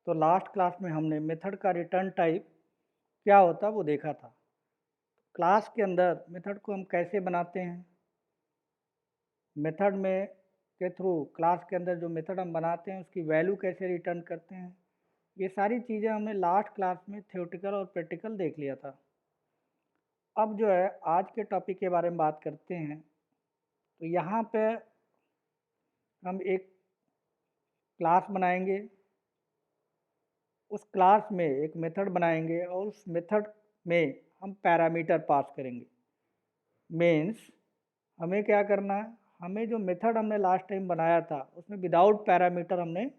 तो last class में हमने मेथड का रिटर्न टाइप क्या होता है वो देखा था। क्लास के अंदर मेथड को हम कैसे बनाते हैं, मेथड में के थ्रू क्लास के अंदर जो मेथड हम बनाते हैं उसकी वैल्यू कैसे रिटर्न करते हैं, ये सारी चीज़ें हमने लास्ट क्लास में थ्योरेटिकल और प्रैक्टिकल देख लिया था। अब जो है आज के टॉपिक के बारे में बात करते हैं। तो यहाँ पे हम एक क्लास बनाएंगे, उस क्लास में एक मेथड बनाएंगे और उस मेथड में हम पैरामीटर पास करेंगे। मीन्स हमें क्या करना है, हमें जो मेथड हमने लास्ट टाइम बनाया था उसमें विदाउट पैरामीटर हमने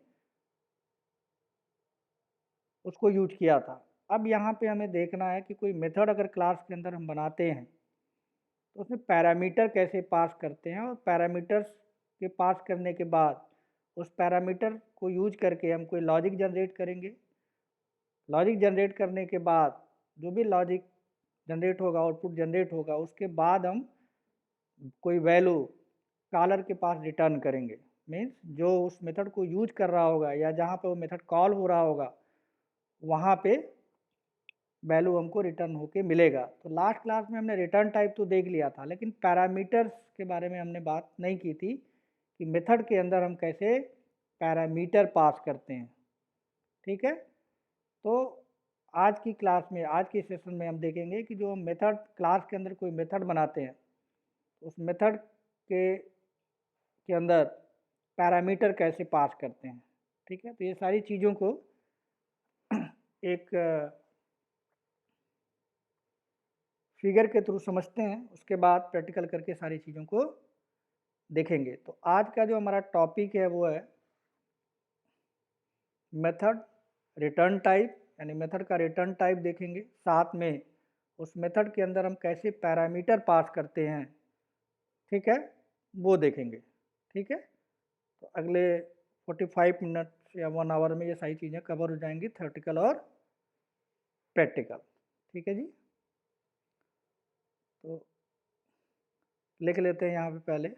उसको यूज किया था। अब यहाँ पे हमें देखना है कि कोई मेथड अगर क्लास के अंदर हम बनाते हैं तो उसमें पैरामीटर कैसे पास करते हैं, और पैरामीटर्स के पास करने के बाद उस पैरामीटर को यूज करके हम कोई लॉजिक जनरेट करेंगे। लॉजिक जनरेट करने के बाद जो भी लॉजिक जनरेट होगा, आउटपुट जनरेट होगा, उसके बाद हम कोई वैल्यू कॉलर के पास रिटर्न करेंगे। मीन्स जो उस मेथड को यूज कर रहा होगा या जहाँ पे वो मेथड कॉल हो रहा होगा वहाँ पे वैल्यू हमको रिटर्न होके मिलेगा। तो लास्ट क्लास में हमने रिटर्न टाइप तो देख लिया था, लेकिन पैरामीटर्स के बारे में हमने बात नहीं की थी कि मेथड के अंदर हम कैसे पैरामीटर पास करते हैं। ठीक है, तो आज की क्लास में, आज के सेशन में हम देखेंगे कि जो मेथड क्लास के अंदर कोई मेथड बनाते हैं उस मेथड के अंदर पैरामीटर कैसे पास करते हैं। ठीक है, तो ये सारी चीज़ों को एक फिगर के थ्रू समझते हैं, उसके बाद प्रैक्टिकल करके सारी चीज़ों को देखेंगे। तो आज का जो हमारा टॉपिक है वो है मेथड रिटर्न टाइप, यानी मेथड का रिटर्न टाइप देखेंगे, साथ में उस मेथड के अंदर हम कैसे पैरामीटर पास करते हैं, ठीक है, वो देखेंगे। ठीक है, तो अगले 45 मिनट या 1 आवर में ये सारी चीज़ें कवर हो जाएंगी, थ्योरेटिकल और प्रैक्टिकल। ठीक है जी, तो लिख लेते हैं यहाँ पे पहले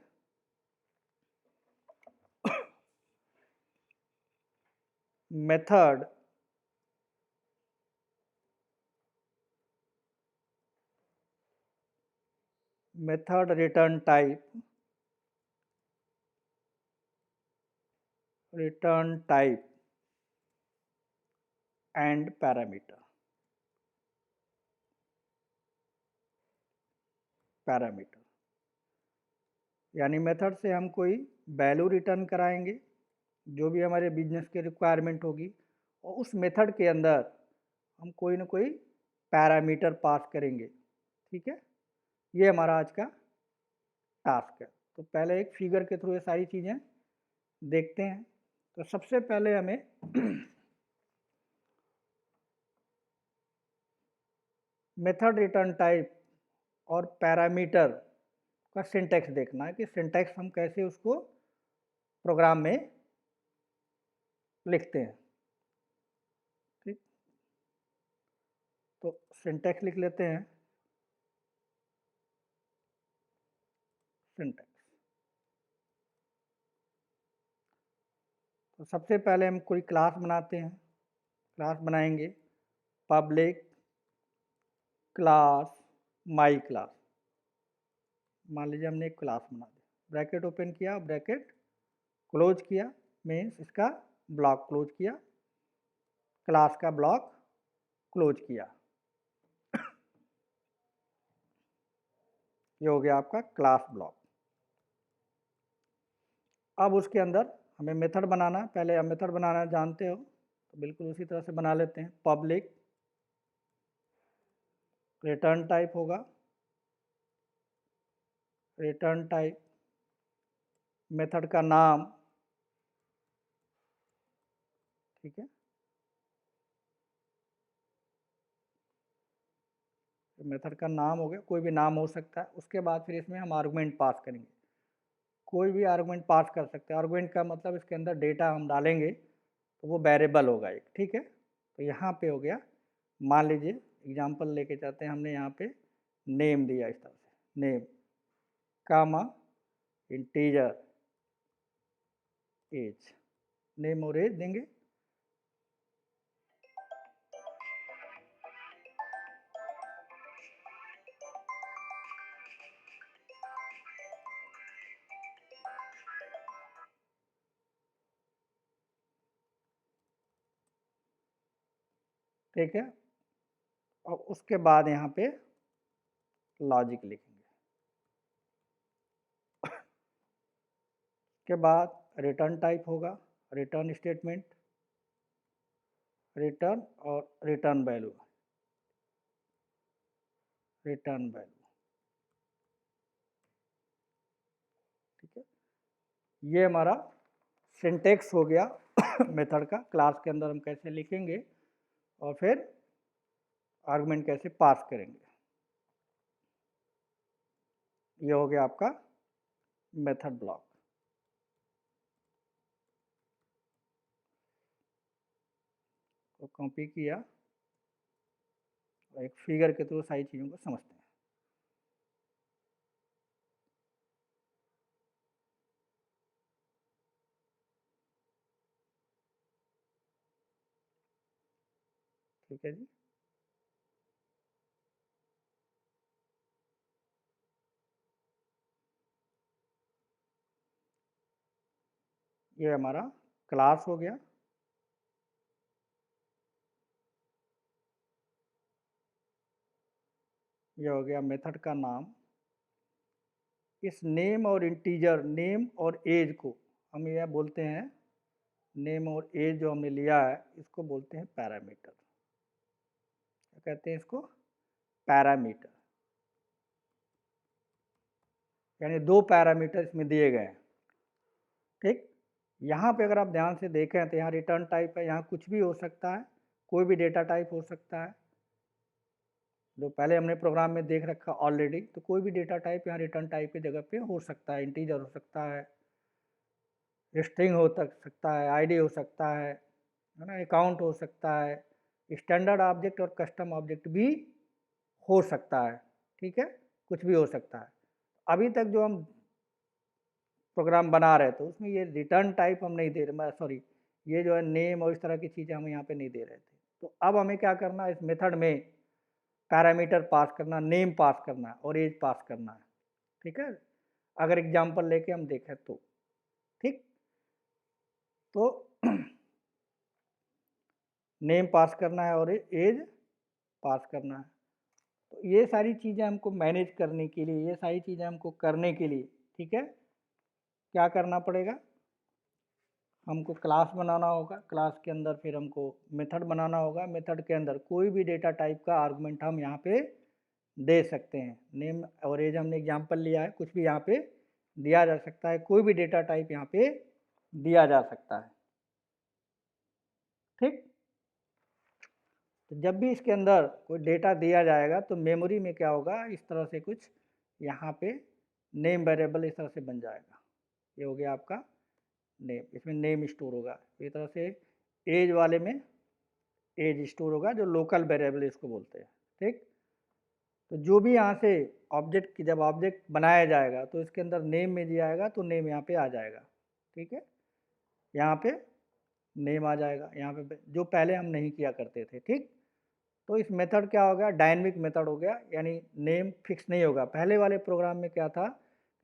method method return type and parameter, यानी मेथड से हम कोई वैल्यू रिटर्न कराएंगे जो भी हमारे बिजनेस की रिक्वायरमेंट होगी, और उस मेथड के अंदर हम कोई ना कोई पैरामीटर पास करेंगे। ठीक है, ये हमारा आज का टास्क है। तो पहले एक फिगर के थ्रू ये सारी चीज़ें देखते हैं। तो सबसे पहले हमें मेथड रिटर्न टाइप और पैरामीटर का सिंटैक्स देखना है कि सिंटैक्स हम कैसे उसको प्रोग्राम में लिखते हैं। ठीक, तो सिंटैक्स लिख लेते हैं। सिंटैक्स, तो सबसे पहले हम कोई क्लास बनाते हैं। क्लास बनाएंगे पब्लिक क्लास माई क्लास। मान लीजिए हमने एक क्लास बना दी, ब्रैकेट ओपन किया, ब्रैकेट क्लोज किया, मीन्स इसका ब्लॉक क्लोज किया, क्लास का ब्लॉक क्लोज किया। ये हो गया आपका क्लास ब्लॉक। अब उसके अंदर हमें मेथड बनाना है। पहले आप मेथड बनाना जानते हो तो बिल्कुल उसी तरह से बना लेते हैं। पब्लिक रिटर्न टाइप होगा, रिटर्न टाइप मेथड का नाम, ठीक है, मेथड का नाम हो गया, कोई भी नाम हो सकता है। उसके बाद फिर इसमें हम आर्गुमेंट पास करेंगे, कोई भी आर्गुमेंट पास कर सकते हैं। आर्गुमेंट का मतलब इसके अंदर डेटा हम डालेंगे तो वो वेरिएबल होगा एक। ठीक है, तो यहाँ पे हो गया, मान लीजिए एग्जांपल लेके जाते हैं, हमने यहाँ पे नेम दिया इस तरह से, नेम कामा इंटीजर एज, नेम और एज देंगे। ठीक है। और उसके बाद यहाँ पे लॉजिक लिखेंगे। के बाद रिटर्न टाइप होगा, रिटर्न स्टेटमेंट, रिटर्न और रिटर्न वैल्यू, रिटर्न वैल्यू। ठीक है, ये हमारा सिंटेक्स हो गया मेथड का। क्लास के अंदर हम कैसे लिखेंगे और फिर आर्गुमेंट कैसे पास करेंगे। ये हो गया आपका मेथड ब्लॉक। तो कॉपी किया और एक फिगर के थ्रू सारी चीज़ों को समझते हैं। ठीक है जी। ये हमारा क्लास हो गया। ये हो गया मेथड का नाम। इस नेम और इंटीजर, नेम और एज को हम यह बोलते हैं, नेम और एज जो हमने लिया है इसको बोलते हैं पैरामीटर। क्या कहते हैं इसको? पैरामीटर। यानी दो पैरामीटर इसमें दिए गए हैं। ठीक, यहाँ पे अगर आप ध्यान से देखें तो यहाँ रिटर्न टाइप है, यहाँ कुछ भी हो सकता है, कोई भी डेटा टाइप हो सकता है, जो पहले हमने प्रोग्राम में देख रखा ऑलरेडी। तो कोई भी डेटा टाइप यहाँ रिटर्न टाइप की जगह पे हो सकता है। इंटीजर हो सकता है, स्ट्रिंग हो सकता है, आईडी हो सकता है ना, अकाउंट हो सकता है, स्टैंडर्ड ऑब्जेक्ट और कस्टम ऑब्जेक्ट भी हो सकता है। ठीक है, कुछ भी हो सकता है। अभी तक जो हम प्रोग्राम बना रहे थे उसमें ये रिटर्न टाइप हम नहीं दे रहे, सॉरी, ये जो है नेम और इस तरह की चीज़ें हम यहाँ पे नहीं दे रहे थे। तो अब हमें क्या करना है, इस मेथड में पैरामीटर पास करना, नेम पास करना है और एज पास करना है। ठीक है, अगर एग्जांपल लेके हम देखें तो ठीक, तो नेम पास करना है और एज पास करना है। तो ये सारी चीज़ें हमको मैनेज करने के लिए, ये सारी चीज़ें हमको करने के लिए, ठीक है, क्या करना पड़ेगा, हमको क्लास बनाना होगा। क्लास के अंदर फिर हमको मेथड बनाना होगा। मेथड के अंदर कोई भी डेटा टाइप का आर्गुमेंट हम यहाँ पे दे सकते हैं। नेम और एज हमने एग्जांपल लिया है, कुछ भी यहाँ पे दिया जा सकता है, कोई भी डेटा टाइप यहाँ पे दिया जा सकता है। ठीक, तो जब भी इसके अंदर कोई डेटा दिया जाएगा तो मेमोरी में क्या होगा, इस तरह से कुछ यहाँ पे नेम वेरिएबल इस तरह से बन जाएगा। ये हो गया आपका नेम, इसमें नेम स्टोर होगा। इस तरह से एज वाले में एज स्टोर होगा, जो लोकल वेरिएबल इसको बोलते हैं। ठीक, तो जो भी यहाँ से ऑब्जेक्ट की, जब ऑब्जेक्ट बनाया जाएगा तो इसके अंदर नेम में दिया आएगा तो नेम यहाँ पे आ जाएगा। ठीक है, यहाँ पे नेम आ जाएगा, यहाँ पे जो पहले हम नहीं किया करते थे। ठीक, तो इस मेथड क्या हो गया, डायनेमिक मेथड हो गया, यानी नेम फिक्स नहीं होगा। पहले वाले प्रोग्राम में क्या था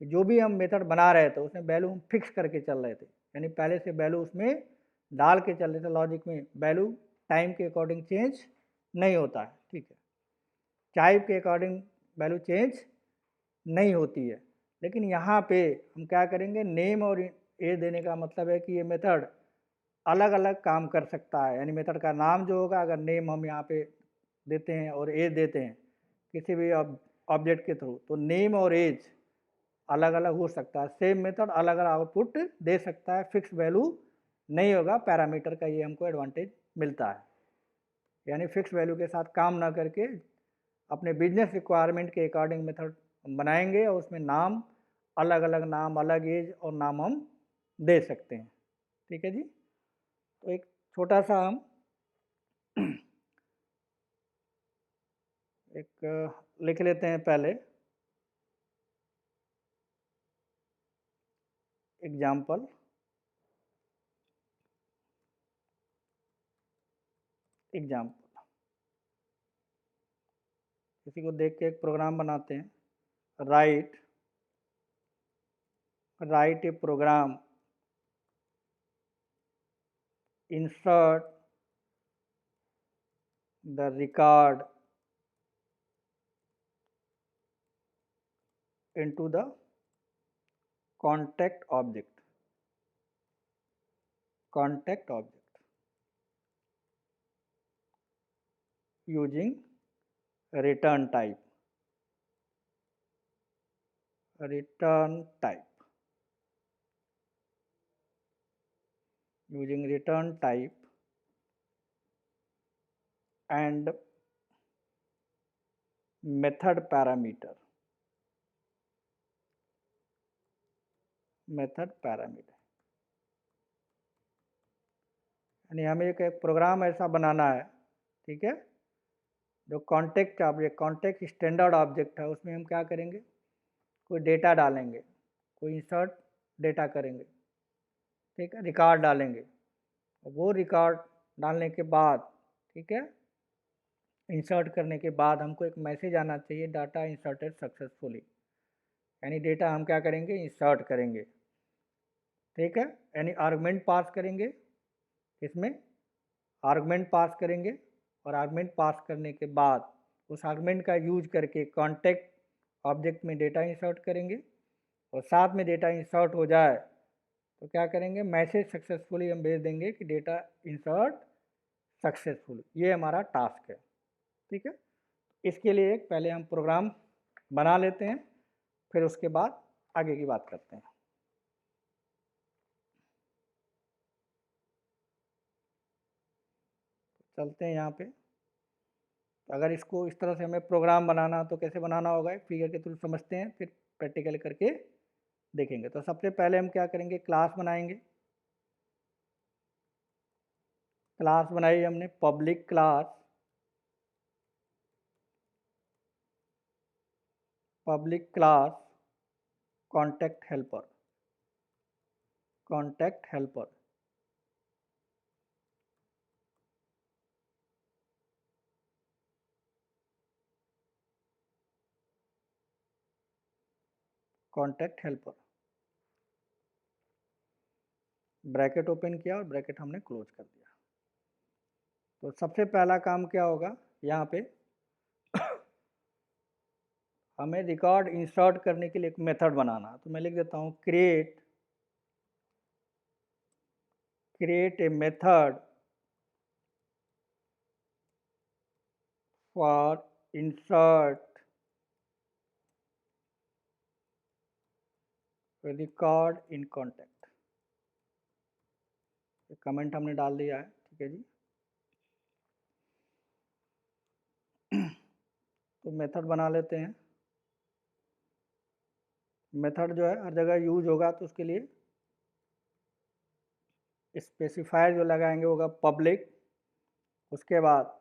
कि जो भी हम मेथड बना रहे थे उसमें वैल्यू हम फिक्स करके चल रहे थे, यानी पहले से वैल्यू उसमें डाल के चल रहे थे। लॉजिक में वैल्यू टाइम के अकॉर्डिंग चेंज नहीं होता है। ठीक है, टाइप के अकॉर्डिंग वैल्यू चेंज नहीं होती है। लेकिन यहाँ पे हम क्या करेंगे, नेम और एज देने का मतलब है कि ये मेथड अलग अलग काम कर सकता है। यानी मेथड का नाम जो होगा, अगर नेम हम यहाँ पे देते हैं और एज देते हैं किसी भी ऑब्जेक्ट के थ्रू, तो नेम और एज अलग अलग हो सकता है। सेम मेथड अलग अलग आउटपुट दे सकता है, फिक्स वैल्यू नहीं होगा। पैरामीटर का ये हमको एडवांटेज मिलता है, यानी फिक्स वैल्यू के साथ काम ना करके अपने बिजनेस रिक्वायरमेंट के अकॉर्डिंग मेथड बनाएंगे और उसमें नाम अलग अलग, नाम अलग, एज और नाम हम दे सकते हैं। ठीक है जी, तो एक छोटा सा हम एक लिख लेते हैं पहले एग्जाम्पल। एग्जाम्पल किसी को देख के एक प्रोग्राम बनाते हैं। Write write a program, insert the record into the contact object using return type using return type and method parameter यानी हमें एक प्रोग्राम ऐसा बनाना है, ठीक है, जो कॉन्टेक्ट स्टैंडर्ड ऑब्जेक्ट है, उसमें हम क्या करेंगे, कोई डेटा डालेंगे, कोई इंसर्ट डेटा करेंगे, ठीक है, रिकॉर्ड डालेंगे, वो रिकॉर्ड डालने के बाद, ठीक है, इंसर्ट करने के बाद हमको एक मैसेज आना चाहिए, डाटा इंसर्टेड सक्सेसफुली, यानी डेटा हम क्या करेंगे, इंसर्ट करेंगे, ठीक है, यानी आर्गुमेंट पास करेंगे, इसमें आर्गुमेंट पास करेंगे और आर्गुमेंट पास करने के बाद उस आर्गुमेंट का यूज करके कॉन्टेक्ट ऑब्जेक्ट में डेटा इंसर्ट करेंगे और साथ में डेटा इंसर्ट हो जाए तो क्या करेंगे, मैसेज सक्सेसफुली हम भेज देंगे कि डेटा इंसर्ट सक्सेसफुल। ये हमारा टास्क है, ठीक है। इसके लिए पहले हम प्रोग्राम बना लेते हैं, फिर उसके बाद आगे की बात करते हैं। चलते हैं यहाँ पे। अगर इसको इस तरह से हमें प्रोग्राम बनाना तो कैसे बनाना होगा, एक फिगर के थ्रू समझते हैं, फिर प्रैक्टिकल करके देखेंगे। तो सबसे पहले हम क्या करेंगे, क्लास बनाएंगे। क्लास बनाई हमने, public class contact helper bracket open किया और ब्रैकेट हमने क्लोज कर दिया। तो सबसे पहला काम क्या होगा, यहाँ पे हमें रिकॉर्ड इंसर्ट करने के लिए एक मेथड बनाना। तो मैं लिख देता हूँ create a method for insert record in contact. Comment हमने डाल दिया है, ठीक है जी। तो मेथड बना लेते हैं। मेथड जो है हर जगह यूज होगा, तो उसके लिए स्पेसिफायर जो लगाएंगे होगा पब्लिक। उसके बाद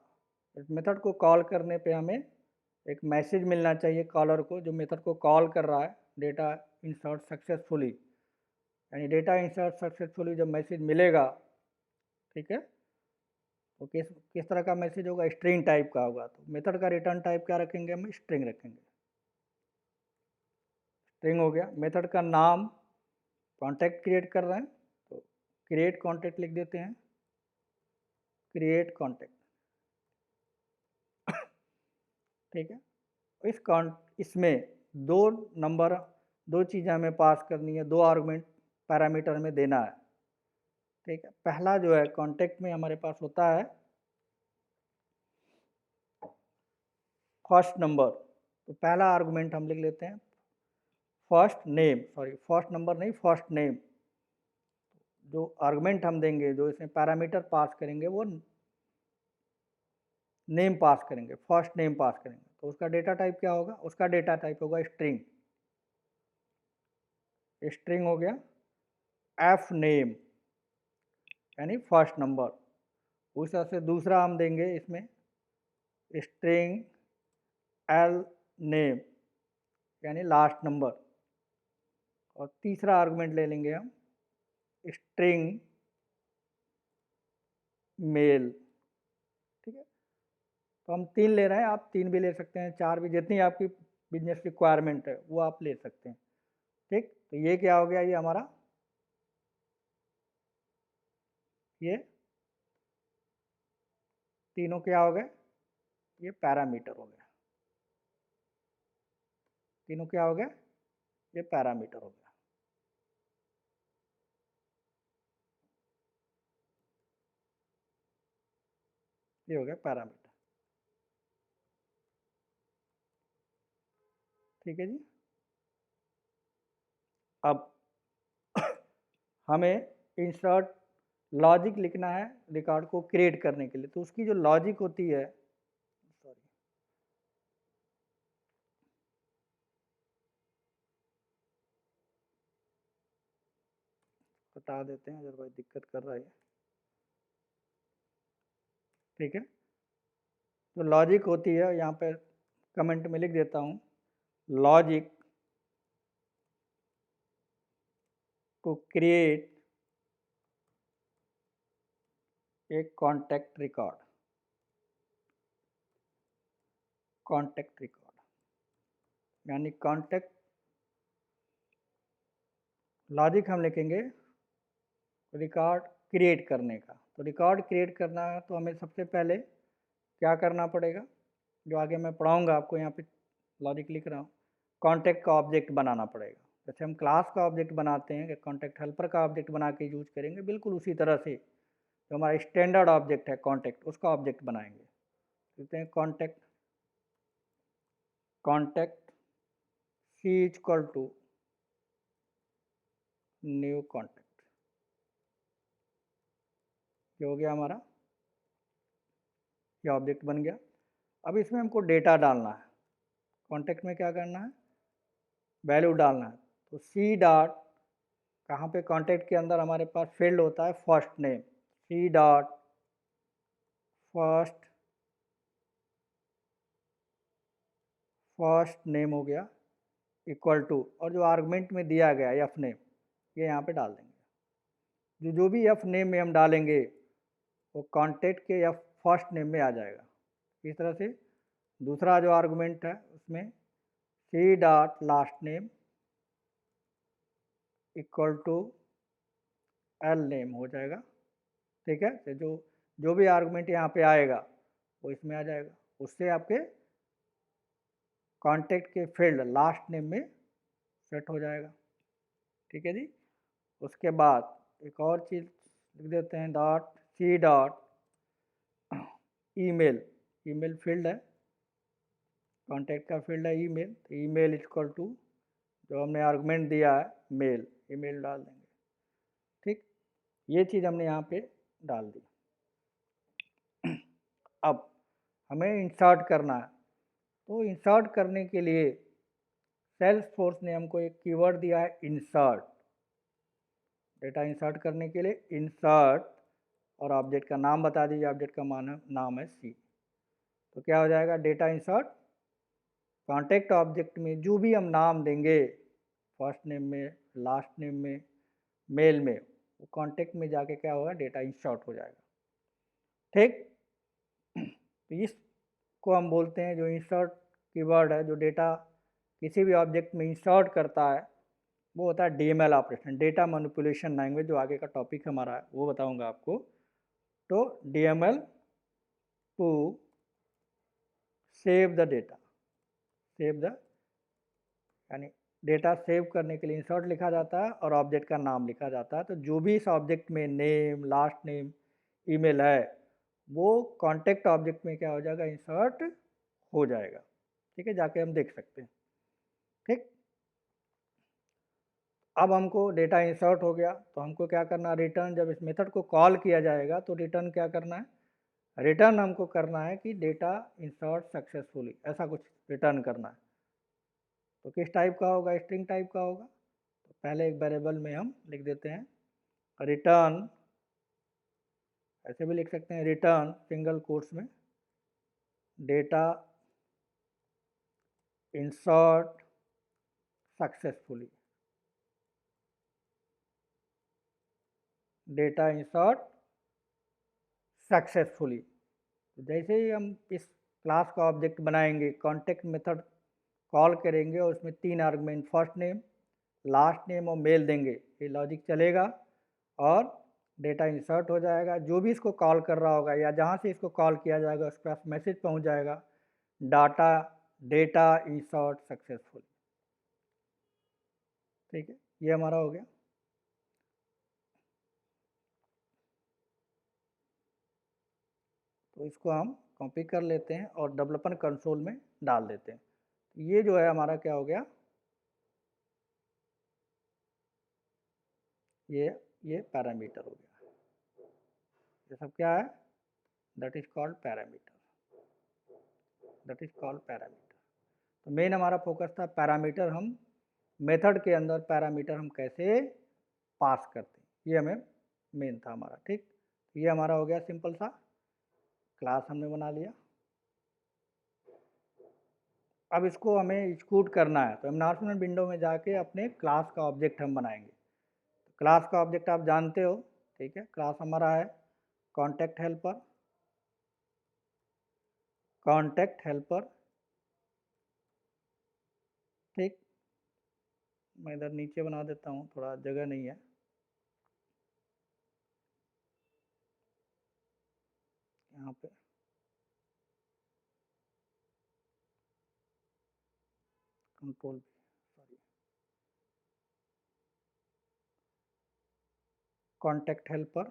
इस मेथड को कॉल करने पे हमें एक मैसेज मिलना चाहिए कॉलर को, जो मेथड को कॉल कर रहा है, डेटा इंसर्ट सक्सेसफुली, यानी डेटा इंसर्ट सक्सेसफुली जब मैसेज मिलेगा, ठीक है, तो किस तरह का मैसेज होगा, स्ट्रिंग टाइप का होगा। तो मेथड का रिटर्न टाइप क्या रखेंगे, हम स्ट्रिंग रखेंगे। स्ट्रिंग हो गया। मेथड का नाम कॉन्टैक्ट क्रिएट कर रहे हैं, तो क्रिएट कॉन्टैक्ट लिख देते हैं, क्रिएट कॉन्टैक्ट, ठीक है। इसमें दो चीज़ें हमें पास करनी है, दो आर्गुमेंट पैरामीटर हमें देना है, ठीक है। पहला जो है कॉन्टैक्ट में हमारे पास होता है फर्स्ट नंबर। तो पहला आर्गुमेंट हम लिख लेते हैं फर्स्ट नंबर नहीं, फर्स्ट नेम। जो आर्गुमेंट हम देंगे, जो इसमें पैरामीटर पास करेंगे, वो नेम पास करेंगे, फर्स्ट नेम पास करेंगे। तो उसका डेटा टाइप क्या होगा, उसका डेटा टाइप होगा स्ट्रिंग। स्ट्रिंग हो गया। एफ नेम यानी फर्स्ट नंबर। उस तरह से दूसरा हम देंगे इसमें स्ट्रिंग एल नेम यानी लास्ट नंबर। और तीसरा आर्गुमेंट ले लेंगे हम स्ट्रिंग मेल, ठीक है। तो हम 3 ले रहे हैं, आप 3 भी ले सकते हैं, 4 भी, जितनी आपकी बिजनेस रिक्वायरमेंट है वो आप ले सकते हैं, ठीक। तो ये क्या हो गया, ये हमारा ये तीनों क्या हो गए, ये पैरामीटर हो गया, तीनों क्या हो गया, ये पैरामीटर हो गया। ये हो गया पैरामीटर। ठीक है जी। अब हमें इंसर्ट लॉजिक लिखना है रिकॉर्ड को क्रिएट करने के लिए, तो उसकी जो लॉजिक होती है, सॉरी, बता देते हैं अगर कोई दिक्कत कर रहा है। ठीक है, तो लॉजिक होती है, यहाँ पे कमेंट में लिख देता हूँ, लॉजिक टू क्रिएट एक कॉन्टैक्ट रिकॉर्ड, कॉन्टैक्ट रिकॉर्ड यानी कॉन्टैक्ट लॉजिक हम लिखेंगे रिकॉर्ड क्रिएट करने का। तो रिकॉर्ड क्रिएट करना है तो हमें सबसे पहले क्या करना पड़ेगा, जो आगे मैं पढ़ाऊँगा आपको, यहाँ पे लॉजिक लिख रहा हूँ, कॉन्टैक्ट का ऑब्जेक्ट बनाना पड़ेगा। जैसे हम क्लास का ऑब्जेक्ट बनाते हैं कि कॉन्टैक्ट हेल्पर का ऑब्जेक्ट बना के यूज करेंगे, बिल्कुल उसी तरह से जो हमारा स्टैंडर्ड ऑब्जेक्ट है कॉन्टैक्ट, उसका ऑब्जेक्ट बनाएंगे। कहते हैं contact C is equal to new contact, ये हो गया हमारा, ये ऑब्जेक्ट बन गया। अब इसमें हमको डेटा डालना है, कॉन्टैक्ट में क्या करना है, वैल्यू डालना है। तो सी डॉट, कहाँ पे कॉन्टैक्ट के अंदर हमारे पास फील्ड होता है first name, C dot first name हो गया इक्वल टू, और जो आर्गुमेंट में दिया गया एफ नेम, ये यहाँ पे डाल देंगे। जो भी एफ नेम में हम डालेंगे वो कॉन्टैक्ट के एफ फर्स्ट नेम में आ जाएगा। इस तरह से दूसरा जो आर्गुमेंट है उसमें C dot last name equal to L name हो जाएगा। ठीक है, तो जो भी आर्गुमेंट यहाँ पे आएगा वो इसमें आ जाएगा, उससे आपके कॉन्टैक्ट के फील्ड लास्ट नेम में सेट हो जाएगा। ठीक है जी। उसके बाद एक और चीज़ लिख देते हैं, dot C dot email, email field है, कॉन्टैक्ट का फील्ड है ईमेल, तो ईमेल इक्वल टू जो हमने आर्गुमेंट दिया है मेल, ईमेल डाल देंगे। ठीक, ये चीज़ हमने यहाँ पे डाल दी। अब हमें इंसर्ट करना है, तो इंसर्ट करने के लिए सेल्सफोर्स ने हमको एक कीवर्ड दिया है इंसर्ट। डेटा इंसर्ट करने के लिए इंसर्ट और ऑब्जेक्ट का नाम बता दीजिए, ऑब्जेक्ट का नाम है सी। तो क्या हो जाएगा, डेटा इंसर्ट कॉन्टैक्ट ऑब्जेक्ट में जो भी हम नाम देंगे फर्स्ट नेम में, लास्ट नेम में, मेल में, वो कॉन्टैक्ट में जाके क्या होगा, डेटा इंसर्ट हो जाएगा। ठीक, तो इसको हम बोलते हैं, जो इंसर्ट कीवर्ड है, जो डेटा किसी भी ऑब्जेक्ट में इंसर्ट करता है, वो होता है DML operation, data manipulation language, जो आगे का टॉपिक हमारा है वो बताऊंगा आपको। तो DML to save the data, save the यानी डेटा सेव करने के लिए इंसर्ट लिखा जाता है और ऑब्जेक्ट का नाम लिखा जाता है। तो जो भी इस ऑब्जेक्ट में नेम, लास्ट नेम, ईमेल है, वो कॉन्टैक्ट ऑब्जेक्ट में क्या हो जाएगा, इंसर्ट हो जाएगा। ठीक है, जाके हम देख सकते हैं। ठीक, अब हमको डेटा इंसर्ट हो गया, तो हमको क्या करना है, रिटर्न, जब इस मेथड को कॉल किया जाएगा तो रिटर्न क्या करना है, रिटर्न हमको करना है कि डेटा इंसर्ट सक्सेसफुली, ऐसा कुछ रिटर्न करना है। तो किस टाइप का होगा, स्ट्रिंग टाइप का होगा। तो पहले एक वेरिएबल में हम लिख देते हैं रिटर्न, ऐसे भी लिख सकते हैं रिटर्न सिंगल कोट्स में data insert successfully, data insert successfully. तो जैसे ही हम इस क्लास का ऑब्जेक्ट बनाएंगे, कॉन्टैक्ट मेथड कॉल करेंगे और उसमें 3 argument first name, last name और मेल देंगे, ये लॉजिक चलेगा और डेटा इंसर्ट हो जाएगा। जो भी इसको कॉल कर रहा होगा या जहाँ से इसको कॉल किया जाएगा उसके पास मैसेज पहुँच जाएगा डाटा डेटा इंसर्ट सक्सेसफुल। ठीक है, ये हमारा हो गया। तो इसको हम कॉपी कर लेते हैं और डेवलपर कंसोल में डाल देते हैं। ये जो है हमारा क्या हो गया, ये पैरामीटर हो गया। ये सब क्या है, that is called parameter, that is called parameter. तो मेन हमारा फोकस था पैरामीटर, हम मेथड के अंदर पैरामीटर हम कैसे पास करते हैं, ये हमें मेन था हमारा। ठीक, ये हमारा हो गया सिंपल सा क्लास हमने बना लिया। अब इसको हमें एग्जीक्यूट करना है, तो एनवायरनमेंट विंडो में जाके अपने क्लास का ऑब्जेक्ट हम बनाएंगे। तो क्लास का ऑब्जेक्ट आप जानते हो, ठीक है। क्लास हमारा है कॉन्टैक्ट हेल्पर, कॉन्टैक्ट हेल्पर। ठीक, मैं इधर नीचे बना देता हूँ, थोड़ा जगह नहीं है यहाँ पे। Control, sorry, contact helper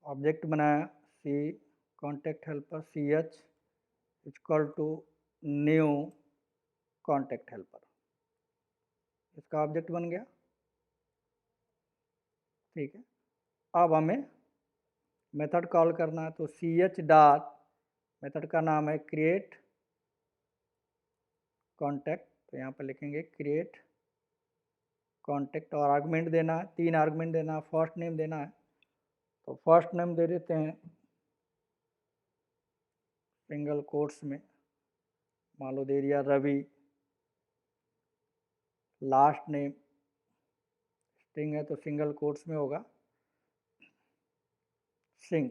object बनाया, C contact helper C H equal to new contact helper, इसका ऑब्जेक्ट बन गया। ठीक है, अब हमें मेथड कॉल करना है, तो सी एच डॉट, मेथड का नाम है क्रिएट कॉन्टैक्ट, तो यहाँ पर लिखेंगे क्रिएट कॉन्टैक्ट और आर्गुमेंट देना है, 3 आर्गुमेंट देना है, फर्स्ट नेम देना है। तो फर्स्ट नेम दे देते हैं सिंगल कोट्स में, मान लो दे दिया रवि। लास्ट नेम स्ट्रिंग है तो सिंगल कोट्स में होगा सिंह।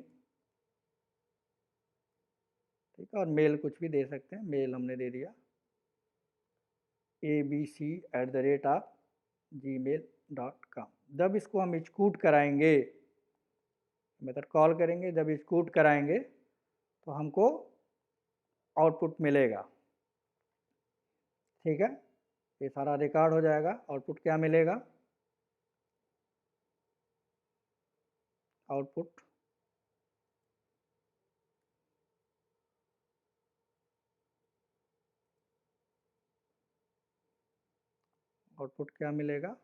ठीक है, और मेल कुछ भी दे सकते हैं, मेल हमने दे दिया abc@gmail.com। जब इसको हम एग्जीक्यूट कराएंगे, मेथड कॉल करेंगे, जब एग्जीक्यूट कराएंगे तो हमको आउटपुट मिलेगा। ठीक है, ये सारा रिकॉर्ड हो जाएगा। आउटपुट क्या मिलेगा, आउटपुट आउटपुट क्या मिलेगा,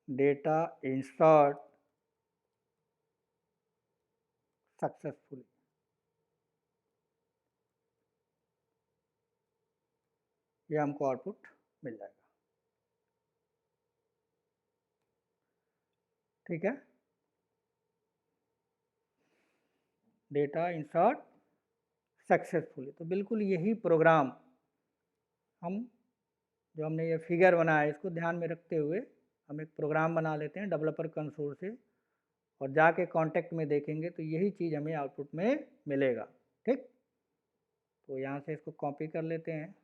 डेटा इंसर्ट सक्सेसफुली। ये हमको आउटपुट मिल जाएगा। ठीक है, डेटा इंसर्ट सक्सेसफुली। तो बिल्कुल यही प्रोग्राम हम, जो हमने ये फिगर बनाया है, इसको ध्यान में रखते हुए हम एक प्रोग्राम बना लेते हैं डेवलपर कंसोल से, और जाके कॉन्टेक्ट में देखेंगे तो यही चीज़ हमें आउटपुट में मिलेगा। ठीक, तो यहाँ से इसको कॉपी कर लेते हैं,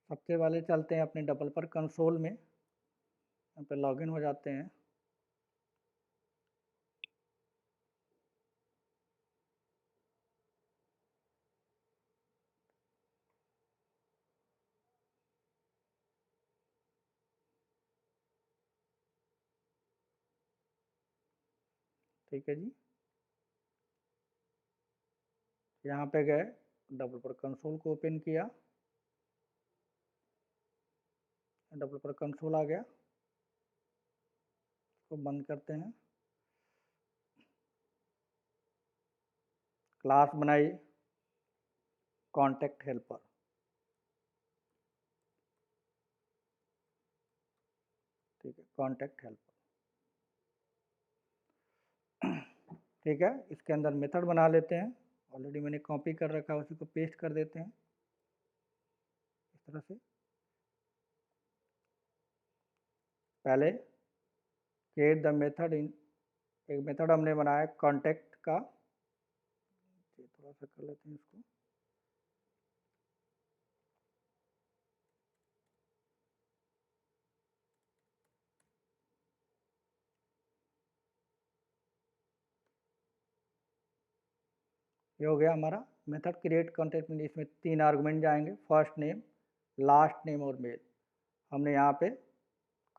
सबसे पहले चलते हैं अपने डेवलपर कंसोल में, यहाँ पे लॉगिन हो जाते हैं। ठीक है जी, यहाँ पे गए, डेवलपर कंसोल को ओपन किया, डेवलपर कंसोल आ गया, इसको बंद करते हैं। क्लास बनाई कॉन्टैक्ट हेल्पर, ठीक है, कॉन्टैक्ट हेल्पर। ठीक है, इसके अंदर मेथड बना लेते हैं, ऑलरेडी मैंने कॉपी कर रखा है, उसी को पेस्ट कर देते हैं इस तरह से। पहले क्रिएट द मेथड इन, एक मेथड हमने बनाया कॉन्टैक्ट का, थोड़ा सा कर लेते हैं इसको। ये हो गया हमारा मेथड क्रिएट कंटेंट में। इसमें 3 आर्गुमेंट जाएंगे, फर्स्ट नेम, लास्ट नेम और मेल। हमने यहाँ पे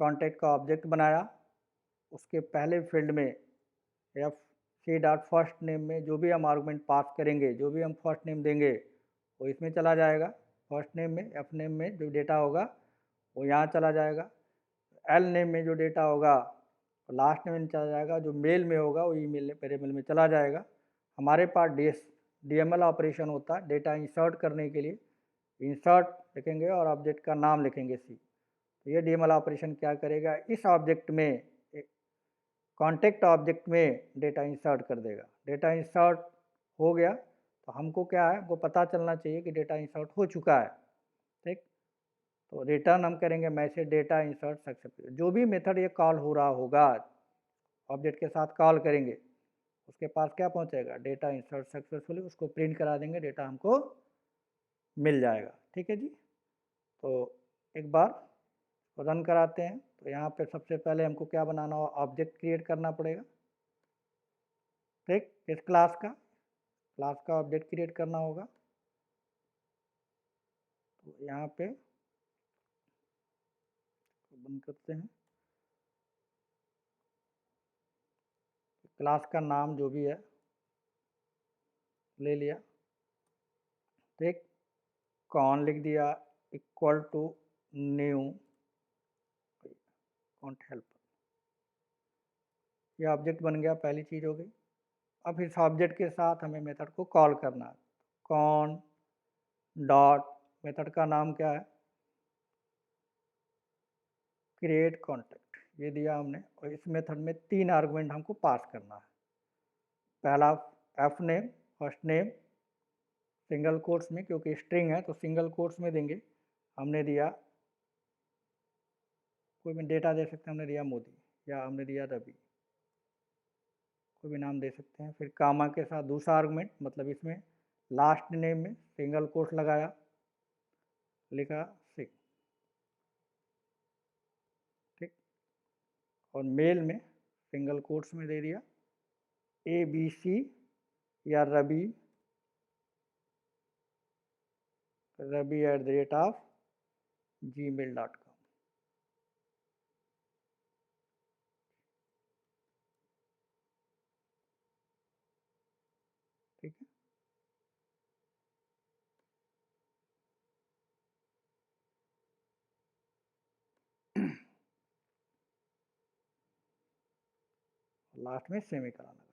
कॉन्टैक्ट का ऑब्जेक्ट बनाया, उसके पहले फील्ड में F C dot first name में जो भी हम आर्गुमेंट पास करेंगे, जो भी हम फर्स्ट नेम देंगे वो इसमें चला जाएगा। फर्स्ट नेम में, एफ नेम में जो डेटा होगा वो यहाँ चला जाएगा। एल नेम में जो डेटा होगा लास्ट नेम में चला जाएगा। जो मेल में होगा वो ईमेल वेरिएबल में चला जाएगा। हमारे पास डीएमएल ऑपरेशन होता है डेटा इंसर्ट करने के लिए। इंसर्ट लिखेंगे और ऑब्जेक्ट का नाम लिखेंगे सी। तो ये डीएमएल ऑपरेशन क्या करेगा, इस ऑब्जेक्ट में, कॉन्टेक्ट ऑब्जेक्ट में डेटा इंसर्ट कर देगा। डेटा इंसर्ट हो गया तो हमको क्या है, वो पता चलना चाहिए कि डेटा इंसर्ट हो चुका है। ठीक, तो रिटर्न हम करेंगे मैसेज डेटा इंसर्ट सक्सेसफुल। जो भी मेथड ये कॉल हो रहा होगा, ऑब्जेक्ट के साथ कॉल करेंगे, उसके पास क्या पहुंचेगा, डेटा इंसर्ट सक्सेसफुली। उसको प्रिंट करा देंगे, डेटा हमको मिल जाएगा। ठीक है जी। तो एक बार रन कराते हैं। तो यहाँ पे सबसे पहले हमको क्या बनाना होगा, ऑब्जेक्ट क्रिएट करना पड़ेगा। ठीक, इस क्लास का ऑब्जेक्ट क्रिएट करना होगा। तो यहाँ पे बंद करते हैं। क्लास का नाम जो भी है ले लिया। ठीक, कॉन लिख दिया equal to new cont help. ये ऑब्जेक्ट बन गया, पहली चीज़ हो गई। अब इस ऑब्जेक्ट के साथ हमें मेथड को कॉल करना है। कॉन डॉट, मेथड का नाम क्या है, क्रिएट कॉन्टैक्ट, ये दिया हमने। और इस मेथड में 3 आर्गुमेंट हमको पास करना है। पहला F name, first name, single quotes में, क्योंकि स्ट्रिंग है तो सिंगल कोट्स में देंगे। हमने दिया, कोई भी डेटा दे सकते हैं, हमने दिया मोदी या हमने दिया रवि, कोई भी नाम दे सकते हैं। फिर कामा के साथ दूसरा आर्गुमेंट, मतलब इसमें लास्ट नेम में सिंगल कोट्स लगाया, लिखा सिक। ठीक, और मेल में सिंगल कोट्स में दे दिया ABC या रवि @gmail.com। ठीक है, लास्ट में सेमीकोलन लगाएंगे।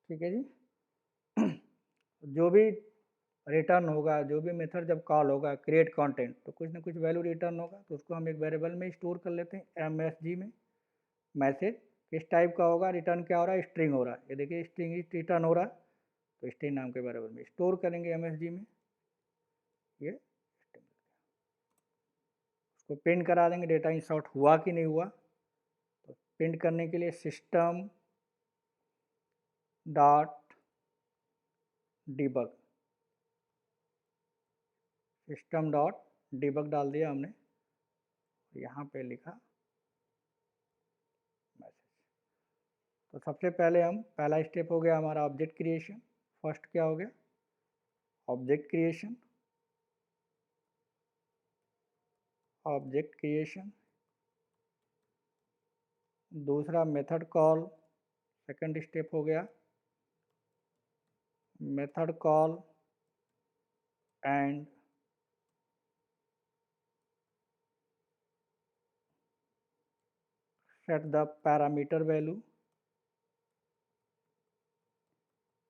ठीक है जी। जो भी रिटर्न होगा, जो भी मेथड जब कॉल होगा क्रिएट कंटेंट, तो कुछ ना कुछ वैल्यू रिटर्न होगा। तो उसको हम एक वेरिएबल में स्टोर कर लेते हैं, MSG में। मैसेज किस टाइप का होगा, रिटर्न क्या हो रहा है, स्ट्रिंग हो रहा है। ये देखिए स्ट्रिंग रिटर्न हो रहा है, तो स्ट्रिंग नाम के वेरिएबल में स्टोर करेंगे MSG में। ये string। उसको प्रिंट करा देंगे, डेटा इंसर्ट हुआ कि नहीं हुआ। तो प्रिंट करने के लिए system dot debug, system dot debug डाल दिया हमने। यहाँ पे लिखा मैसेज। तो सबसे पहले हम, पहला स्टेप हो गया हमारा ऑब्जेक्ट क्रिएशन। फर्स्ट क्या हो गया, ऑब्जेक्ट क्रिएशन। ऑब्जेक्ट क्रिएशन, दूसरा मेथड कॉल, सेकंड स्टेप हो गया method call and set the parameter value.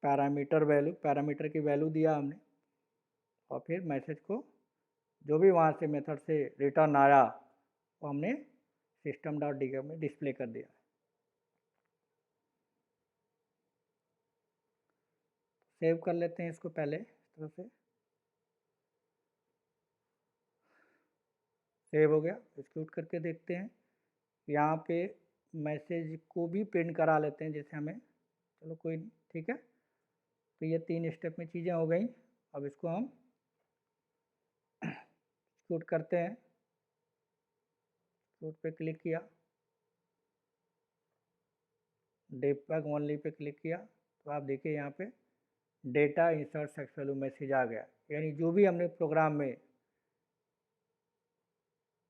Parameter की वैल्यू दिया हमने। और फिर मैसेज को, जो भी वहाँ से मेथड से रिटर्न आया वो हमने सिस्टम डॉट डिबग में डिस्प्ले कर दिया। सेव कर लेते हैं इसको पहले इस तरह से। सेव हो गया, एक्सिक्यूट करके देखते हैं। यहाँ पे मैसेज को भी प्रिंट करा लेते हैं जैसे हमें, चलो कोई नहीं, ठीक है। तो ये 3 स्टेप में चीज़ें हो गई। अब इसको हम एक्सिक्यूट करते हैं। एक्सक्यूट पे क्लिक किया, डेबग ओनली पे क्लिक किया, तो आप देखिए यहाँ पे डेटा इंसर्ट सक्सेसफुल मैसेज आ गया। यानी जो भी हमने प्रोग्राम में,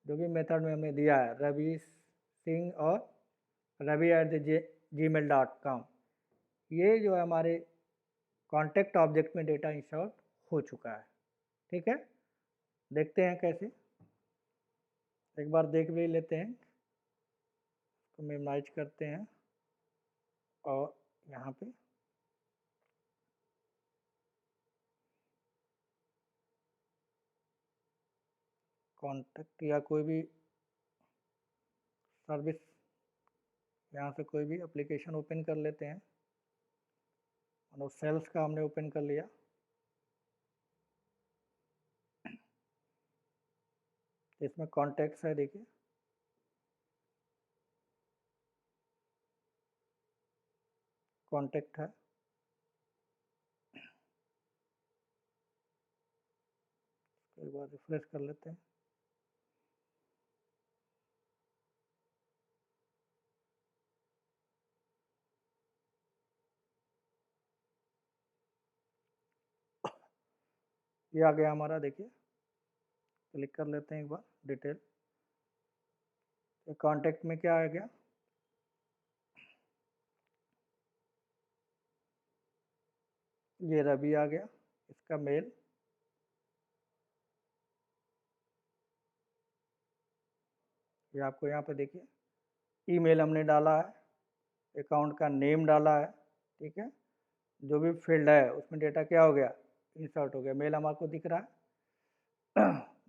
जो भी मेथड में हमने दिया है रवि सिंह और ravi@gmail.com, ये जो है हमारे कॉन्टेक्ट ऑब्जेक्ट में डेटा इंसर्ट हो चुका है। ठीक है, देखते हैं कैसे, एक बार देख भी लेते हैं, तो मेमोराइज करते हैं और यहाँ पे कॉन्टेक्ट या कोई भी सर्विस, यहाँ से कोई भी एप्लीकेशन ओपन कर लेते हैं, और सेल्स का हमने ओपन कर लिया। इसमें कॉन्टेक्ट्स है, देखिए कॉन्टेक्ट है, एक बार रिफ्रेश कर लेते हैं। ये आ गया हमारा, देखिए क्लिक कर लेते हैं एक बार डिटेल। कॉन्टेक्ट में क्या आ गया, ये रवि आ गया, इसका मेल, ये आपको यहाँ पे देखिए ईमेल हमने डाला है, अकाउंट का नेम डाला है। ठीक है, जो भी फील्ड है उसमें डेटा क्या हो गया, इंसर्ट हो गया। मेल हमारे दिख रहा है,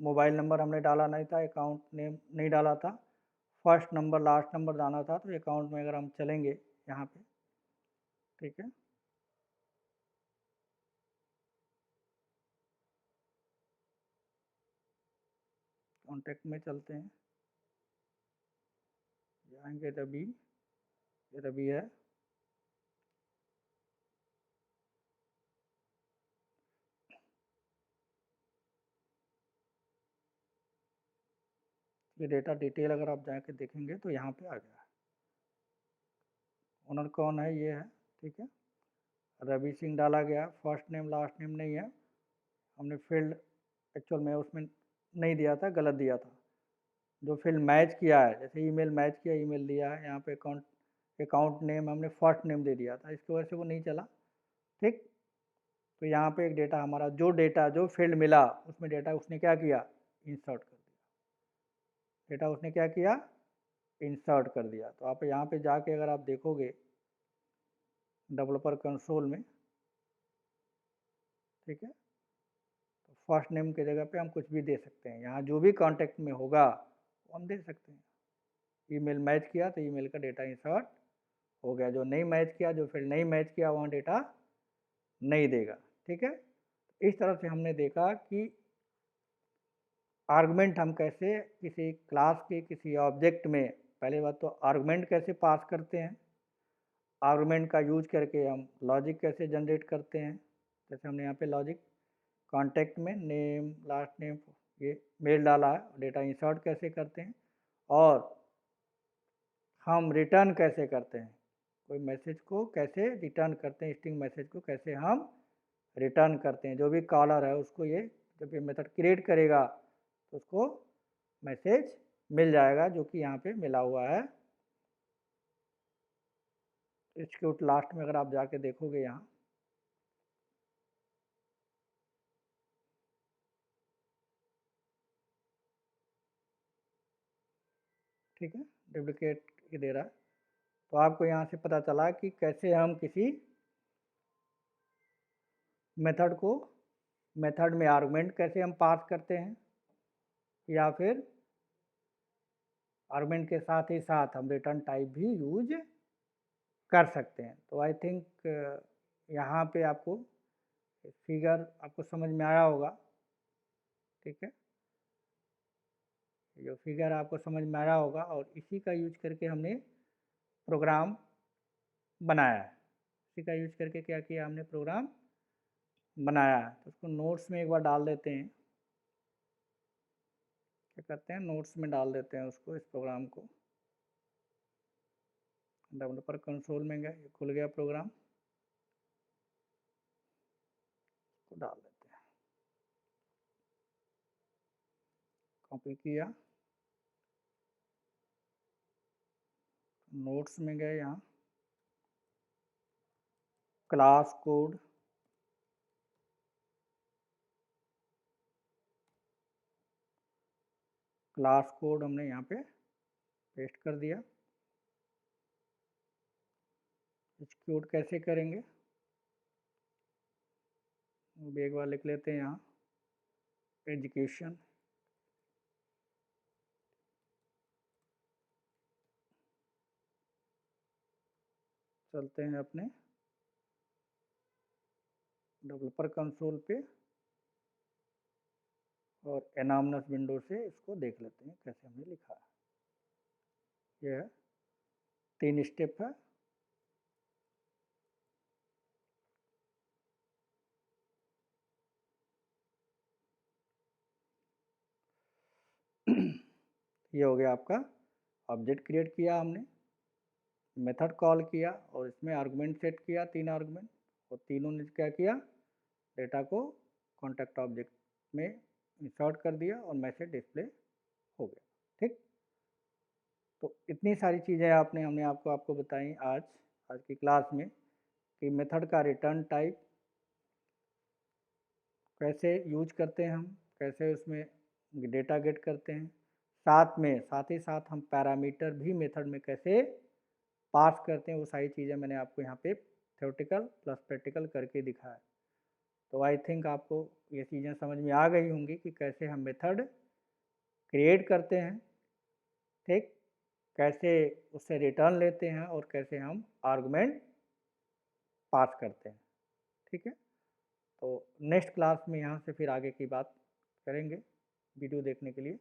मोबाइल नंबर हमने डाला नहीं था, अकाउंट नेम नहीं डाला था, फर्स्ट नंबर लास्ट नंबर डालना था। तो अकाउंट में अगर हम चलेंगे यहाँ पे, ठीक है, कॉन्टेक्ट में चलते हैं, जाएंगे रवि, ये रवि है, ये डेटा डिटेल अगर आप जाके देखेंगे तो यहाँ पे आ गया है, ओनर कौन है ये है। ठीक है, रवि सिंह डाला गया, फर्स्ट नेम लास्ट नेम नहीं है, हमने फील्ड एक्चुअल में उसमें नहीं दिया था, गलत दिया था। जो फील्ड मैच किया है, जैसे ईमेल मैच किया, ईमेल दिया है, यहाँ पे अकाउंट नेम हमने फर्स्ट नेम दे दिया था, इसकी वजह से वो नहीं चला। ठीक, तो यहाँ पे एक डेटा हमारा, जो डेटा जो फील्ड मिला उसमें डेटा उसने क्या किया, इंसर्ट कर दिया, डेटा उसने क्या किया, इंसर्ट कर दिया। तो आप यहाँ पे जाके अगर आप देखोगे डेवलपर कंसोल में, ठीक है, तो फर्स्ट नेम की जगह पे हम कुछ भी दे सकते हैं, यहाँ जो भी कॉन्टेक्ट में होगा वो हम दे सकते हैं। ईमेल मैच किया तो ईमेल का डेटा इंसर्ट हो गया, जो नहीं मैच किया, जो फील्ड नहीं मैच किया, वहाँ डेटा नहीं देगा। ठीक है, इस तरह से हमने देखा कि आर्गुमेंट हम कैसे किसी क्लास के किसी ऑब्जेक्ट में, पहले बात तो आर्गुमेंट कैसे पास करते हैं, आर्गुमेंट का यूज करके हम लॉजिक कैसे जनरेट करते हैं। जैसे हमने यहाँ पे लॉजिक कॉन्टेक्ट में नेम लास्ट नेम ये मेल डाला है, डेटा इंसर्ट कैसे करते हैं, और हम रिटर्न कैसे करते हैं, कोई मैसेज को कैसे रिटर्न करते हैं, स्ट्रिंग मैसेज को कैसे हम रिटर्न करते हैं। जो भी कॉलर है उसको ये जब ये मेथड क्रिएट करेगा तो उसको मैसेज मिल जाएगा, जो कि यहाँ पे मिला हुआ है। एक्सिक्यूट लास्ट में अगर आप जाके देखोगे यहाँ, ठीक है, डुप्लीकेट ये दे रहा है, तो आपको यहाँ से पता चला कि कैसे हम किसी मेथड को, मेथड में आर्गुमेंट कैसे हम पास करते हैं, या फिर आर्गुमेंट के साथ ही साथ हम रिटर्न टाइप भी यूज कर सकते हैं। तो आई थिंक यहाँ पे आपको फिगर आपको समझ में आया होगा। ठीक है, जो फिगर आपको समझ में आया होगा, और इसी का यूज करके हमने प्रोग्राम बनाया है, इसी का यूज करके क्या किया हमने, प्रोग्राम बनाया है। तो उसको नोट्स में एक बार डाल देते हैं, क्या करते हैं, नोट्स में डाल देते हैं उसको, इस प्रोग्राम को। डेवलपर कंसोल में गए, ये खुल गया प्रोग्राम, को डाल देते हैं। कॉपी किया, नोट्स में गए, यहाँ क्लास कोड, क्लास कोड हमने यहाँ पे पेस्ट कर दिया। एग्जीक्यूट कैसे करेंगे, एक बार लिख लेते हैं यहाँ, एजुकेशन, चलते हैं अपने डेवलपर कंसोल पे और एनामनस विंडो से इसको देख लेते हैं कैसे हमने लिखा है। यह 3 स्टेप है। ये हो गया आपका, ऑब्जेक्ट क्रिएट किया हमने, मेथड कॉल किया और इसमें आर्गुमेंट सेट किया, 3 आर्गुमेंट, और तीनों ने क्या किया, डेटा को कॉन्टैक्ट ऑब्जेक्ट में इंसर्ट कर दिया और मैसेज डिस्प्ले हो गया। ठीक, तो इतनी सारी चीज़ें हमने आपको बताई आज की क्लास में, कि मेथड का रिटर्न टाइप कैसे यूज करते हैं हम, कैसे उसमें डेटा गेट करते हैं, साथ ही साथ हम पैरामीटर भी मेथड में कैसे पास करते हैं, वो सारी चीज़ें मैंने आपको यहाँ पे थ्योरेटिकल प्लस प्रैक्टिकल करके दिखाया। तो आई थिंक आपको ये चीज़ें समझ में आ गई होंगी कि कैसे हम मेथड क्रिएट करते हैं, ठीक, कैसे उससे रिटर्न लेते हैं और कैसे हम आर्गुमेंट पास करते हैं। ठीक है, तो नेक्स्ट क्लास में यहाँ से फिर आगे की बात करेंगे। वीडियो देखने के लिए